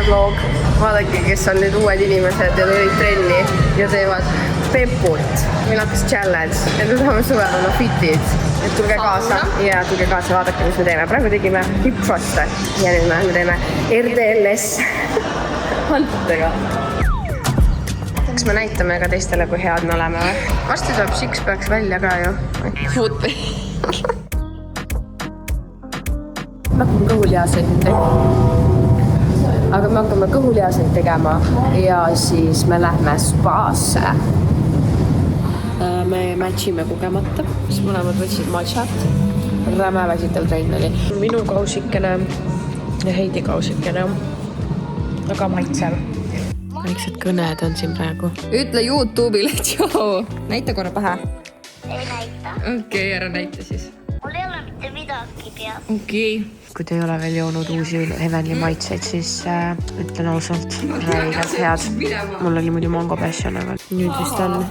vlog. Vaadake, kes on nüüd uued inimesed ja tulid trenni ja teevad Pepult. Meil hakkas challenge, et me tahame suvel olla fitid. Et tulge kaasa ja tulge kaasa, vaadake, mis me teeme. Praegu tegime hip thruste ja nüüd me teeme RDLS haltudega. Kas me näitame ka teistele, kui head me oleme või? Varsti tuleb six-packs välja ka ju. Football. Me hakkame kõhulihaseid tegema. Aga me hakkame kõhulihaseid tegema ja siis me lähme spaasse. Me matchime kogemata, siis mõlemad võtsid matchat. Räme väsitav trein oli. Minu kausikene ja Heidi kausikene. Aga maitsev. Väiksed kõned on siin praegu. Ütle YouTube'ile tšau. Näita korra pähe. Ei näita. Okei, ära näita siis. Mul ei ole mitte midagi peas. Okei. Kui te ei ole veel joonud uusi Heavenly maitseid, siis ütlen ausalt, räigelt head. Mul oli muidu mango passion, aga nüüd vist on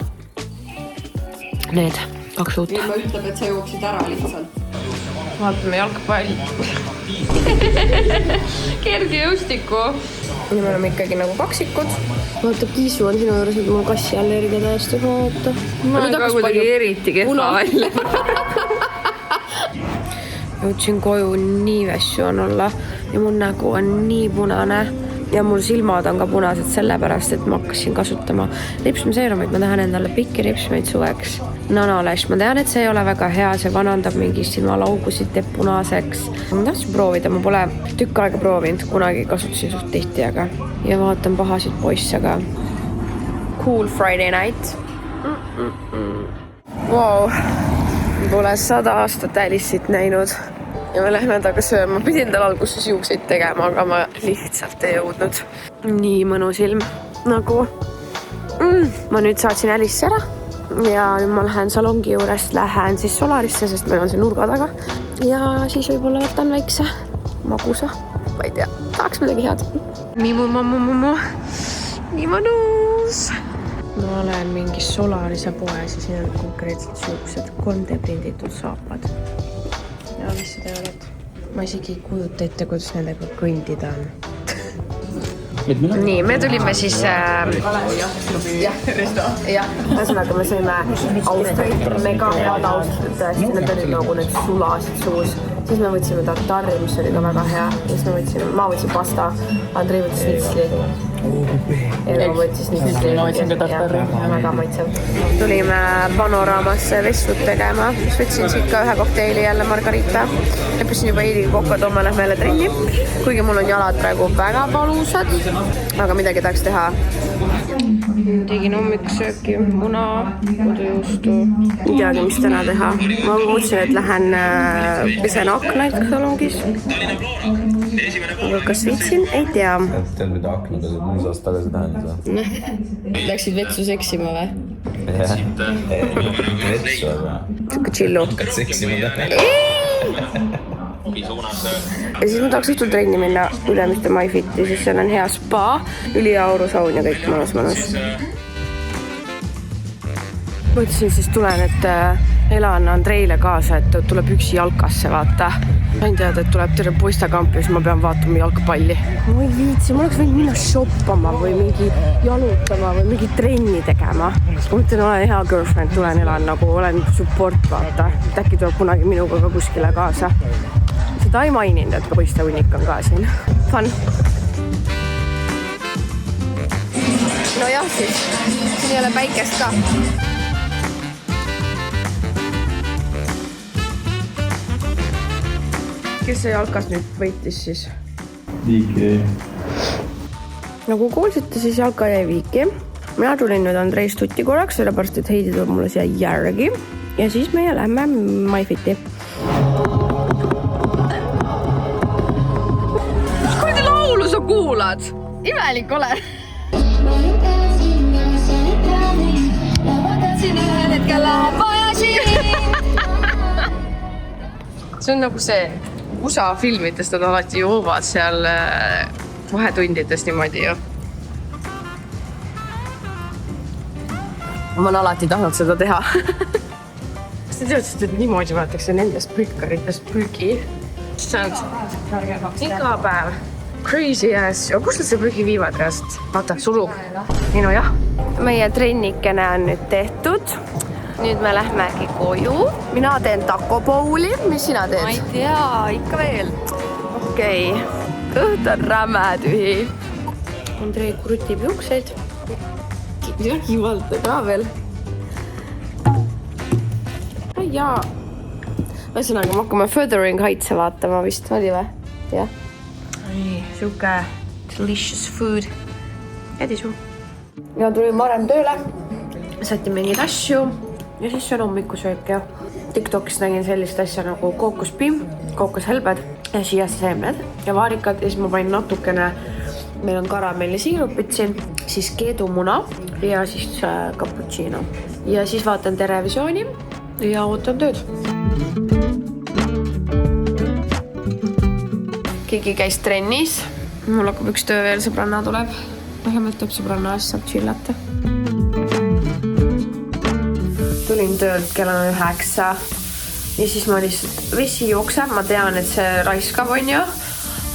need 2 uut. Ma ütleb, et sa jooksid ära lihtsalt. Vaatame jalgpall. Kerge jõustiku. Ja me oleme ikkagi nagu kaksikud. Vaata, Kiisu on sinu juures, et mul kassi allergia täiesti vaata. Ma olen ka kuidagi eriti kehva välja. Jõudsin koju, nii vässu on olla ja mul nägu on nii punane ja mul silmad on ka punased sellepärast, et ma hakkasin kasutama lipsmeseerumit. Ma tahan endale pikki lipsmeid suveks. Nanolash, ma tean, et see ei ole väga hea, see vanandab mingi silmalaugusid, teeb punaseks. Ma tahtsin proovida, ma pole tükk aega proovinud, kunagi kasutasin suht tihti, aga ja vaatan pahasid poisse ka. Cool Friday night. Wow. Pole 100 aastat Alice'it näinud ja me lähme taga sööma. Pidin tal alguses juukseid tegema, aga ma lihtsalt ei jõudnud. Nii mõnus ilm nagu. Ma nüüd saatsin Alice ära ja nüüd ma lähen salongi juurest, lähen siis Solarisse, sest meil on see nurga taga. Ja siis võib-olla võtan väikse magusa. Ma ei tea, tahaks midagi head. Nii mõnus. Ma olen mingis Solarise poes ja siin on konkreetselt suuksed 3D prinditud saapad. Ja mis seda ei ole, et ma isegi ei kujuta ette, kuidas nendega kõndida on. Nii, me tulime siis ühesõnaga me sõime austreid, mega head austreid, tõesti, need olid nagu need sulasid suus. Siis me võtsime tartari, mis oli ka väga hea. Ma võtsin pasta, Andrei võttis nitsli. Elu võttis nitsli. Ma võtsin ka tartari. Väga maitsev. Tulime Panoraamasse vestlud tegema. Siis võtsin siit ka ühe kokteili jälle Margarita. Leppisin juba Heidiga kokku, et homme lähme jälle trenni. Kuigi mul on jalad praegu väga valusad. Aga midagi tahaks teha. Tegin hommikusööki, muna, kodujuustu. Ei teagi, mis täna teha. Ma mõtlesin, et lähen pesen aknaid salongis. Aga kas viitsin? Ei tea. Tead, mida aknad olid muusast tagasi tähendas või? Läksid vetsu seksima või? Jah. Vetsu, aga... Siuke chillu. Hakkad seksima tähe. Ja siis ma tahaks õhtul trenni minna Ülemiste MyFiti, siis seal on hea spa, üliaurusaun ja kõik mõnus. Mõtlesin siis tulen, et elan Andreile kaasa, et tuleb üksi jalkasse vaata. Sain teada, et tuleb terve poistekamp ja siis ma pean vaatama jalkapalli. Ma ei viitsi, ma oleks võinud minna shoppama või mingi jalutama või mingi trenni tegema. Ma mõtlen, olen hea girlfriend, tulen elan nagu, olen support vaata. Äkki tuleb kunagi minuga ka kuskile kaasa. Seda ei maininud, et poiste hunnik on ka siin. Fun. No jah siis, siin ei ole päikest ka. Kes see jalkas nüüd võitis siis? Viiki. Nagu kuulsite, siis jalka jäi Viiki. Mina tulin nüüd Andrei stutti korraks, sellepärast et Heidi tuleb mulle siia järgi. Ja siis meie lähme MyFiti. Kuradi laulu sa kuulad? Imelik ole. See on nagu see USA filmidest, nad alati joovad seal vahetundides niimoodi ju. Ma olen alati tahtnud seda teha. Kas te teadsite, et niimoodi võetakse nendest pülkaritest pülgi? See on iga päev crazy ass. Aga kus nad see prügi viivad käest? Vaata, surub. Nii no jah. Meie trennikene on nüüd tehtud. Nüüd me lähmegi koju. Mina teen taco bowli. Mis sina teed? Ma ei tea, ikka veel. Okei. Kõht on räme tühi. Andrei krutib juukseid. Vägivalda ka veel. Jaa. Ühesõnaga, me hakkame Wuthering Heights'e vaatama vist, oli või? Jah. Siuke delicious food. Jädi suu. Ja tulin varem tööle. Saati mingid asju. Ja siis see on hommikusöök ja TikTokis nägin sellist asja nagu kookospiim, kookoshelbed ja siiaseemned ja vaarikad. Ja siis ma panin natukene, meil on karamellisiirupit siin, siis keedumuna ja siis cappuccino. Ja siis vaatan Terevisiooni ja ootan tööd. Keegi käis trennis. Mul hakkab üks töö veel, sõbranna tuleb. Vähemalt tuleb sõbranna asja, saab chillata. Tulin töölt kell on 9 ja siis ma lihtsalt vesi jookseb. Ma tean, et see raiskab on ju,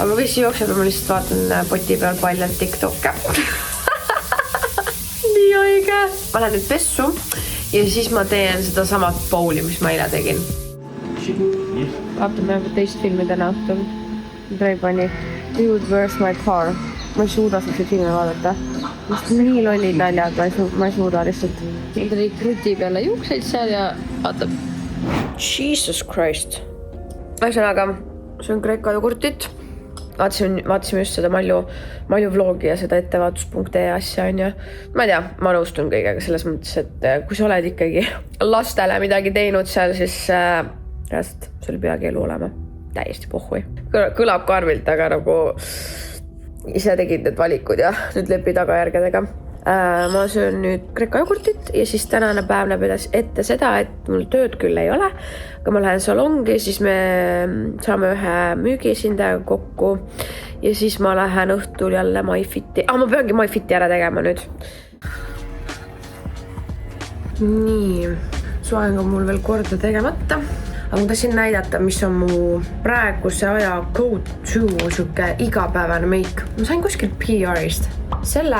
aga vesi jookseb ja ma lihtsalt vaatan poti peal paljalt TikTok'e. Nii õige. Ma lähen nüüd pessu ja siis ma teen seda samat bowli, mis ma eile tegin. Vaatame teist filmi täna õhtul. Andrei pani Dude, Where's My Car? Ma ei suuda seda filmi vaadata. Just nii lollid naljad, ma ei suuda lihtsalt. Andrei krutib jälle juukseid seal ja vaatab. Jesus Christ. Ühesõnaga, see on Kreeka jogurtit. Vaatasime just seda Malju vlogi ja seda ettevaatus.ee asja on ju. Ma ei tea, ma nõustun kõigega selles mõttes, et kui sa oled ikkagi lastele midagi teinud seal, siis sul peagi elu olema. Täiesti pohhui. Kõlab karmilt, aga nagu ise tegid need valikud ja nüüd lepi tagajärgedega. Ma söön nüüd Kreeka jogurtit ja siis tänane päev näeb ette seda, et mul tööd küll ei ole, aga ma lähen salongi, siis me saame ühe müügiesindajaga kokku ja siis ma lähen õhtul jälle MyFiti. Ma peangi MyFiti ära tegema nüüd. Nii, soeng on mul veel korda tegemata. Aga ma tahtsin näidata, mis on mu praeguse aja go-to siuke igapäevane meik. Ma sain kuskil PR-ist selle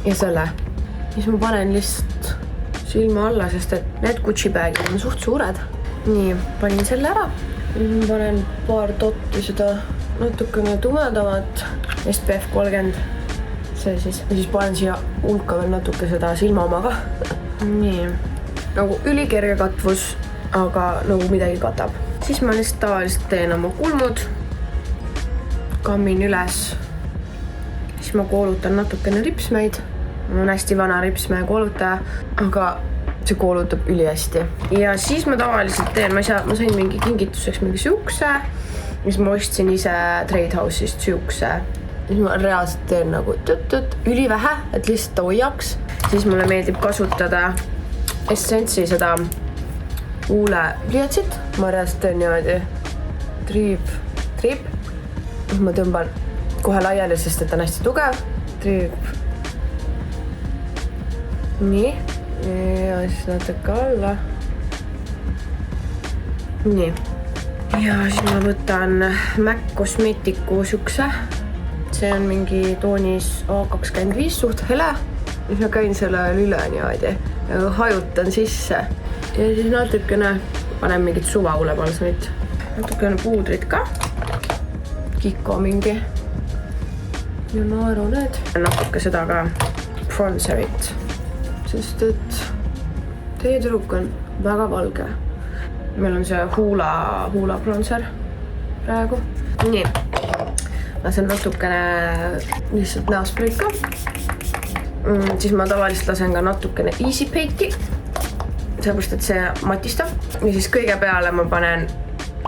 ja selle. Siis ma panen lihtsalt silma alla, sest et need Gucci bagid on suht suured. Nii, panin selle ära. Siis ma panen paar dotti seda natukene tumedamat SPF 30. See siis. Ja siis panen siia hulka veel natuke seda silma omaga. Nii, nagu ülikerge katvus. Aga nagu midagi katab. Siis ma lihtsalt tavaliselt teen oma kulmud, kammin üles, siis ma koolutan natukene ripsmeid. Mul on hästi vana ripsmee koolutaja, aga see koolutab ülihästi. Ja siis ma tavaliselt teen, ma sain mingi kingituseks mingi siukse, mis ma ostsin ise Trade House'ist siukse. Siis ma reaalselt teen nagu ülivähe, et lihtsalt ta hoiaks. Siis mulle meeldib kasutada Essence'i seda huule pliatsit. Ma reaalselt teen niimoodi triip. Ma tõmban kohe laiali, sest et ta on hästi tugev. Triip. Nii. Ja siis natuke alla. Nii. Ja siis ma võtan MAC Cosmeticu siukse. See on mingi toonis A25 suht hele. Siis ma käin selle üle niimoodi. Hajutan sisse. Ja siis natukene panen mingit suvahuulepalsamit. Natukene puudrit ka. Kiko mingi. Ja naeru need. Natuke seda ka bronzerit. Sest et teie tüdruk on väga valge. Meil on see huula bronzer praegu. Nii. Lasen natukene lihtsalt näospreid ka. Siis ma tavaliselt lasen ka natukene Easy Pake'i. Sellepärast, et see matistab. Ja siis kõige peale ma panen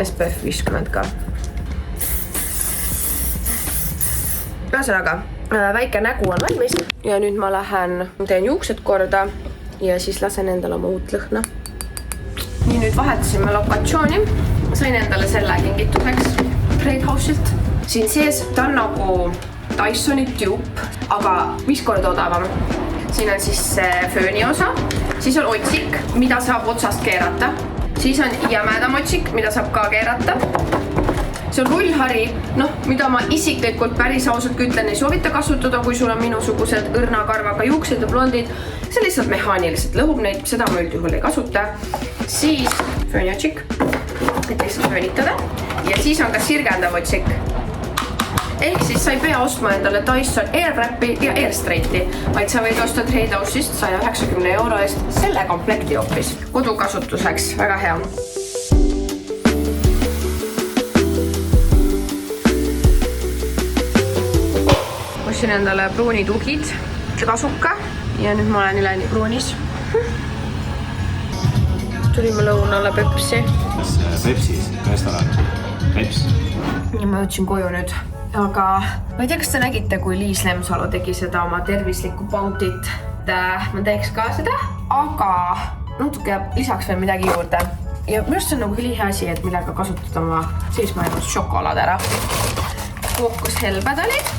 SPF 50 ka. Ühesõnaga, väike nägu on valmis. Ja nüüd ma teen juuksed korda ja siis lasen endale oma uut lõhna. Nii, nüüd vahetasime lokatsiooni. Sain endale selle kingituseks Trade House'ilt. Siin sees ta on nagu Dysoni tube, aga 5 korda odavam. Siin on siis fööni osa, siis on otsik, mida saab otsast keerata. Siis on jämedam otsik, mida saab ka keerata. see on rullhari, mida ma isiklikult päris ausalt ütlen, ei soovita kasutada, kui sul on minusugused õrnakarvaga juuksed ja blondid. See lihtsalt mehaaniliselt lõhub neid, seda ma üldjuhul ei kasuta. Siis fööniotsik, et lihtsalt föönitada. Ja siis on ka sirgendav otsik. Ehk siis sa ei pea ostma endale Dyson Airwrapi ja Airstraight'i, vaid sa võid osta Tradehausist 190 € eest selle komplekti hoopis. Kodukasutuseks, väga hea. Ostsin endale pruunitugid, kasuka ja nüüd ma olen üleni pruunis. Tulime lõunale Pepsi. Pepsis, restoran. Peps. Ja ma jõudsin koju nüüd. Aga ma ei tea, kas te nägite, kui Liis Lemsalu tegi seda oma tervislikku pautit. Ma teeks ka seda, aga natuke lisaks veel midagi juurde. Ja minu arust see on nagu ülihea asi, et millega kasutada oma seismajäänud šokolaad ära. Kookoshelbed olid,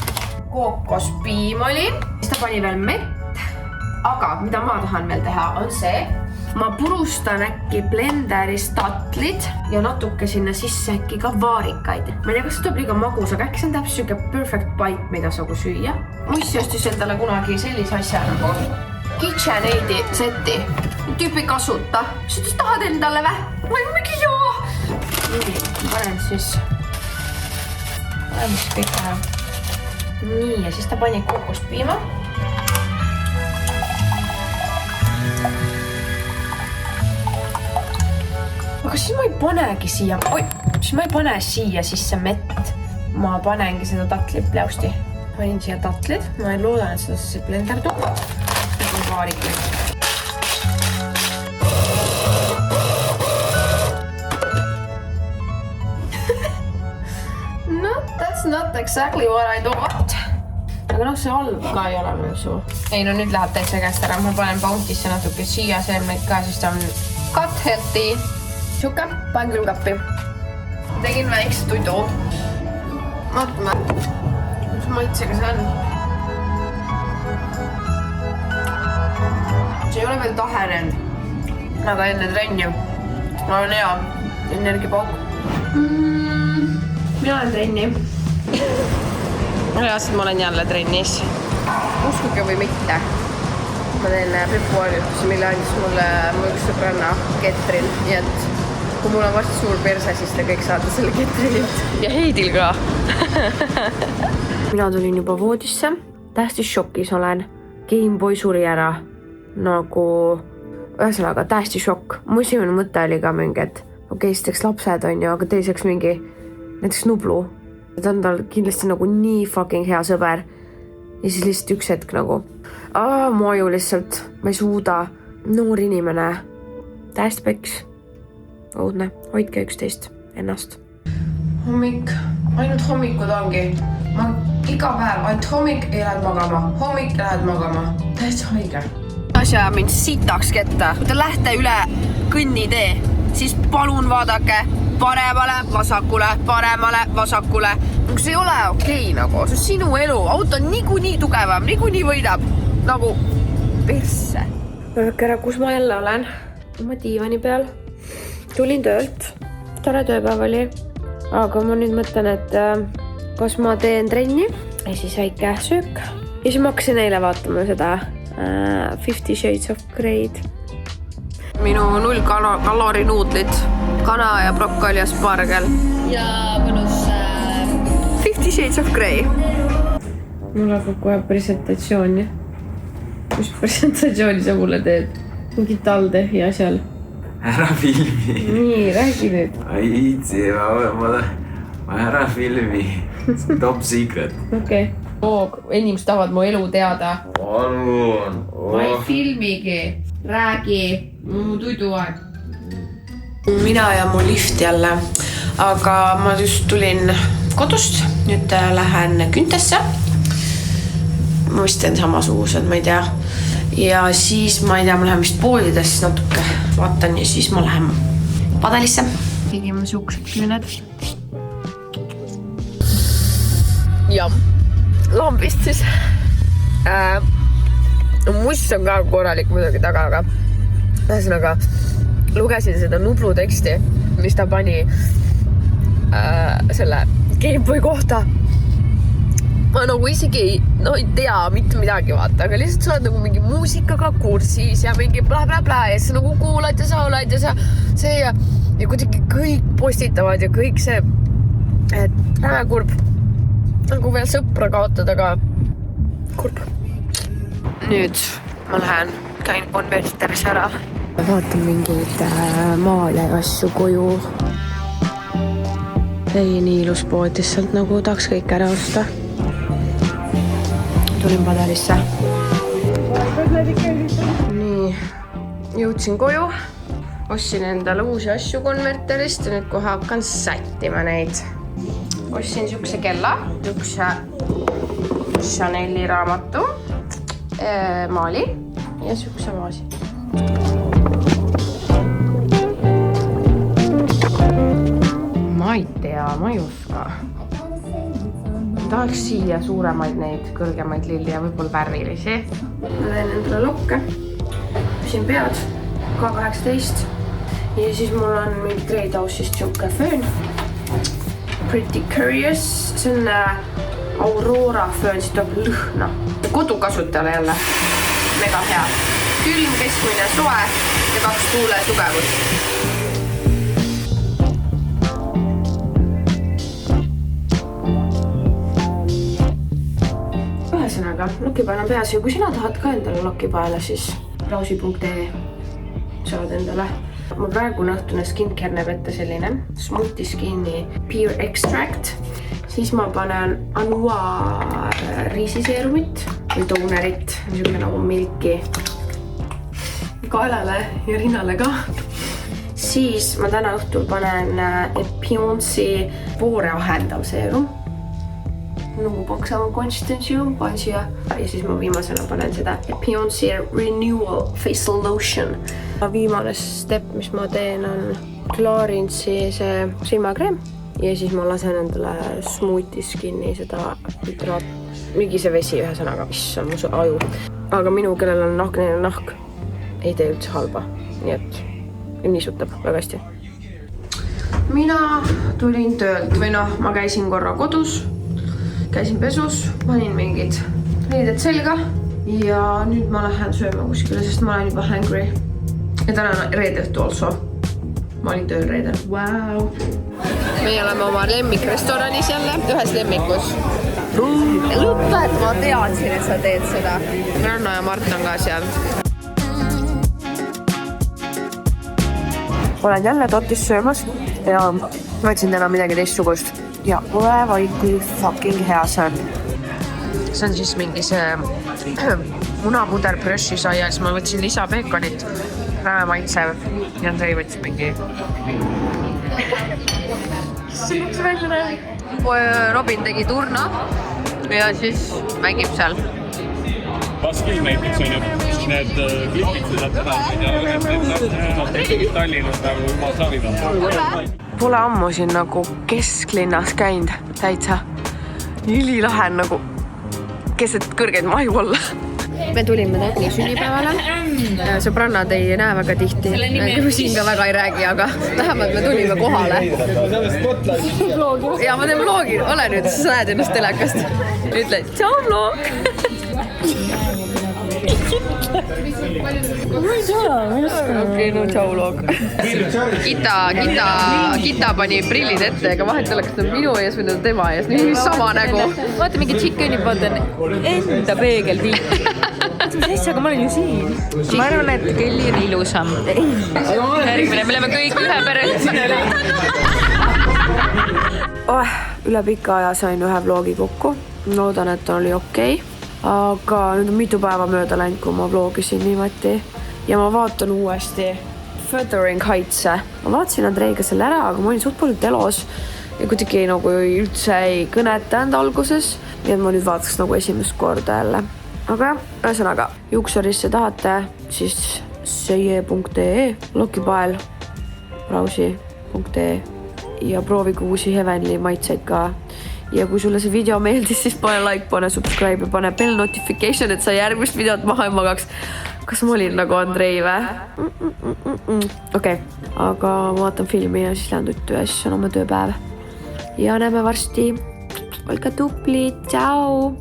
kookospiim oli, siis ta pani veel mett. Aga mida ma tahan veel teha, on see, ma purustan äkki blenderis tatlid ja natuke sinna sisse äkki ka vaarikaid. Ma ei tea, kas see tuleb liiga magus, aga äkki see on täpselt siuke perfect bite, mida saab süüa. Mussi ostis endale kunagi sellise asja nagu KitchenAidi seti. Tüüpi kasuta. Sa tahad endale vä? Ma ei mingi joo. Nii, panen siis kõik ära. Nii, ja siis ta pani kookospiima. Aga siis ma ei panegi siia, siis ma ei pane siia sisse mett. Ma panengi seda tatlid pläusti. Panin siia tatlid, ma ei loodan, et seda siis blenderdub. Nüüd on vaarikuid. No, that's not exactly what I thought. Aga see halb ka ei ole meil suu. Ei, no nüüd läheb täitsa käest ära. Ma panen Bounty'sse natuke siia seemneid ka, siis ta on cut healthy. Siuke, panen külmkappi. Tegin väikse tudu. Vaatame, mis maitsega see on. See ei ole veel tahenenud. Aga enne trenni. Ma olen hea. Energiapauk. Mina olen trenni. Reaalselt ma olen jälle trennis. Uskuge või mitte. Ma teen pepuharjutusi, mille andis mulle mu üks sõbranna Ketrin. Nii et kui mul on vast suur perse, siis te kõik saate selle Ketrinilt. Ja Heidil ka. Mina tulin juba voodisse. Tähti šokis olen. Gameboy suri ära. Nagu, ühesõnaga, tähti šokk. Mu esimene mõte oli ka mingi, et okei, esiteks lapsed on ju, aga teiseks mingi näiteks Nublu. Ta on tal kindlasti nagu nii fucking hea sõber. Ja siis lihtsalt üks hetk nagu mu aju lihtsalt, ma ei suuda. Noor inimene. Tähti peks. Õudne. Hoidke 11 ennast. Hommik. Ainult hommikud ongi. Ma iga päev ainult hommik ja lähed magama. Hommik ja lähed magama. Täitsa haige. Asja mind sitaks ketta. Kui te lähte üle kõnnitee, siis palun vaadake paremale, vasakule, paremale, vasakule. See ei ole okei nagu. See on sinu elu. Auto on niikuinii tugevam, niikuinii võidab. Nagu persse. Vaadake ära, kus ma jälle olen. Oma diivani peal. Tulin töölt. Tore tööpäev oli. Aga ma nüüd mõtlen, et kas ma teen trenni ja siis väike söök. Ja siis ma hakkasin eile vaatama seda 50 Shades of Grey'd. Minu 0 kalori nuudlid. Kana ja brokkoli ja spargel. Ja mõnus 50 Shades of Grey. Mul hakkab kohe presentatsiooni. Mis presentatsiooni sa mulle teed? Mingi taldehi asjal. Ära filmi. Nii, räägi nüüd. Ma ei viitsi, ma ära filmi. Top secret. Okei. Inimesed tahavad mu elu teada. Palun. Ma ei filmigi. Räägi. Mu tuidu aeg. Mina ja mu lift jälle. Aga ma just tulin kodust. Nüüd lähen Küntesse. Ma vist teen samasugused, ma ei tea. Ja siis ma ei tea, ma lähen vist poolidest natuke vaatan ja siis ma lähen padelisse. Tegime suuksed küüned. Ja lambist siis. Muss on ka korralik muidugi taga, aga ühesõnaga lugesin seda Nublu teksti, mis ta pani selle Gameboy kohta. Ma nagu isegi ei tea mitte midagi vaata, aga lihtsalt sa oled nagu mingi muusikaga kursis ja mingi bla ja siis nagu kuulad ja sa oled ja see ja kuidagi kõik postitavad ja kõik see, et kurb. Nagu veel sõpra kaotada, aga kurb. Nüüd ma käin konverteris ära. Vaatan mingeid maale ja asju koju. Ei nii ilus pood, lihtsalt nagu tahaks kõik ära osta. Tulin Padelisse. Nii, jõudsin koju. Ostsin endale uusi asju konverterist ja nüüd kohe hakkan sättima neid. Ostsin siukse kella, siukse Chanel'i raamatu, maali ja siukse vaasi. Ma ei tea, ma ei oska. Tahaks siia suuremaid neid kõrgemaid lilli ja võib-olla värvilisi. Ma teen endale lokke. Püsin pead, K18. Ja siis mul on mingi Grade House'ist siuke föön. Pretty Curious. See on Aurora föön, siis tuleb lõhna. Kodukasutajale jälle. Mega hea. Külm, keskmine, soe ja 2 tuule tugevust. Ühesõnaga, lokipael on peas ja kui sina tahad ka endale lokipaela, siis rausi.ee saad endale. Ma praegune õhtune skincare näeb ette selline Smoothie Skin'i Pure Extract. Siis ma panen Anua riisiseerumit või tonerit, niisugune nagu milki kaelale ja rinnale ka. Siis ma täna õhtul panen Epionsi poore ahendav seerum. Nagu paksama konsistensi panen siia. Ja siis ma viimasena panen seda Epionsi Renewal Facial Lotion. Viimane step, mis ma teen, on Clarinsi see silmakreem. Ja siis ma lasen endale Smoothie Skin'i seda mingi see vesi ühesõnaga, mis on mu aju. Aga minu, kellel on nahkneline nahk, ei tee üldse halba. Nii et niisutab väga hästi. Mina tulin töölt või ma käisin korra kodus. Käisin pesus, panin mingid riided selga ja nüüd ma lähen sööma kuskile, sest ma olen juba hungry. Ja täna on reede õhtu also. Ma olin tööl reedel. Wow. Meie oleme oma lemmikrestoranis jälle, ühes lemmikus. Lõpet, ma teadsin, et sa teed seda. Ranna ja Mart on ka seal. Olen jälle totis söömas ja võtsin täna midagi teistsugust. Ja ole vaid, kui fucking hea see on. See on siis mingi see munapuder brössi saia, siis ma võtsin lisapeekonit, räme maitsev ja Andrei võttis mingi. See läks välja näe. Robin tegi turna ja siis mängib seal. Baskil näiteks on ju need klipid seda täna tegid Tallinnas nagu ilma Savida. Pole ammu siin nagu kesklinnas käinud täitsa. Ülilahe nagu keset kõrgeid maju olla. Me tulime Tädi sünnipäevale. Sõbrannad ei näe väga tihti. Siin ka väga ei räägi, aga vähemalt me tulime kohale. Ja ma teen vlogi. Ole nüüd, sa näed ennast telekast. Ütle, tšau vlog! Okei, no tšau vlog. Kita pani prillid ette, aga vahet oleks minu ees või tema ees. Nii sama nägu. Vaata mingi chickeni vaatan enda peegelpilt. Mis asja, aga ma olen ju siin. Ma arvan, et Kelly on ilusam. Järgmine, me oleme kõik ühe perel. Üle pika aja sain ühe vlogi kokku. Loodan, et oli okei. Aga nüüd on mitu päeva mööda läinud, kui ma vlogisin niimoodi. Ja ma vaatan uuesti Wuthering Heights'e. Ma vaatasin Andreiga selle ära, aga ma olin suht palju telos. Ja kuidagi nagu üldse ei kõnetanud alguses. Nii et ma nüüd vaataks nagu esimest korda jälle. Aga ühesõnaga, juuksurisse tahate, siis seie.ee, lokipael, rausi.ee ja proovige uusi Heavenly maitseid ka. Ja kui sulle see video meeldis, siis pane like, pane subscribe ja pane bell notification, et sa järgmist videot maha ei magaks. Kas ma olin nagu Andrei või? Okei, aga ma vaatan filmi ja siis lähen tuttu ja siis on oma tööpäev. ja näeme varsti. Olge tublid, tšau!